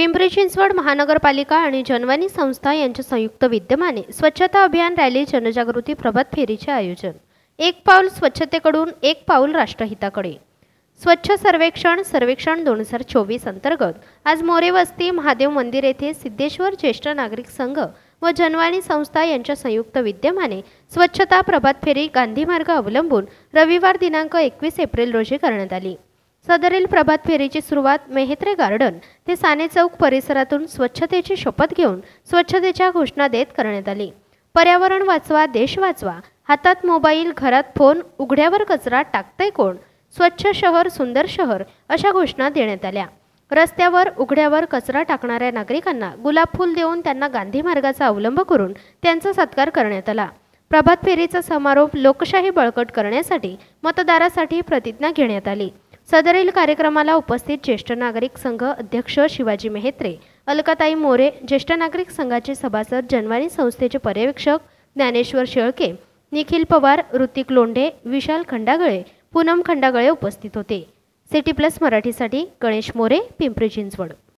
पिंपरी चिंचवड महानगरपालिका आणि जनवाणी संस्था यांच्या संयुक्त विद्यमाने स्वच्छता अभियान रॅली जनजागृती प्रभात फेरीचे आयोजन। एक पाऊल स्वच्छतेकडून एक पाऊल राष्ट्रहिताकडे। स्वच्छ सर्वेक्षण 2024 अंतर्गत आज मोरे वस्ती महादेव मंदिर येथे सिद्धेश्वर ज्येष्ठ नागरिक संघ व जनवाणी संस्था यांच्या संयुक्त विद्यमाने स्वच्छता प्रभात फेरी गांधी मार्ग अवलंबून रविवार दिनांक 21 एप्रिल रोजी करण्यात आली। सदरील प्रभात फेरीची सुरुवात मेहत्रे गार्डन ते साने चौक परिसरातून स्वच्छतेची शपथ घेऊन स्वच्छतेच्या घोषणा देत करण्यात आली। पर्यावरण वाचवा, देश वाचवा, हातात मोबाईल, घरात फोन, उघड्यावर कचरा टाकतंय कोण, स्वच्छ शहर सुंदर शहर अशा घोषणा देण्यात आल्या। रस्त्यावर उघड्यावर कचरा टाकणाऱ्या नागरिकांना गुलाब फूल देऊन त्यांना गांधी मार्गाचा अवलंब करून त्यांचा सत्कार करण्यात आला। प्रभात फेरीचा समारोप लोकशाही बळकट करण्यासाठी मतदारासाठी प्रतिज्ञा घेण्यात आली। सदरील कार्यक्रमाला उपस्थित ज्येष्ठ नागरिक संघ अध्यक्ष शिवाजी मेहत्रे, अलकाताई मोरे, ज्येष्ठ नागरिक संघाचे सभासद, जनवाणी संस्थेचे पर्यवेक्षक ज्ञानेश्वर शेळके, निखिल पवार, ऋतिक लोंढे, विशाल खंडागळे, पूनम खंडागळे उपस्थित होते। सिटी प्लस मराठीसाठी गणेश मोरे, पिंपरी चिंचवड।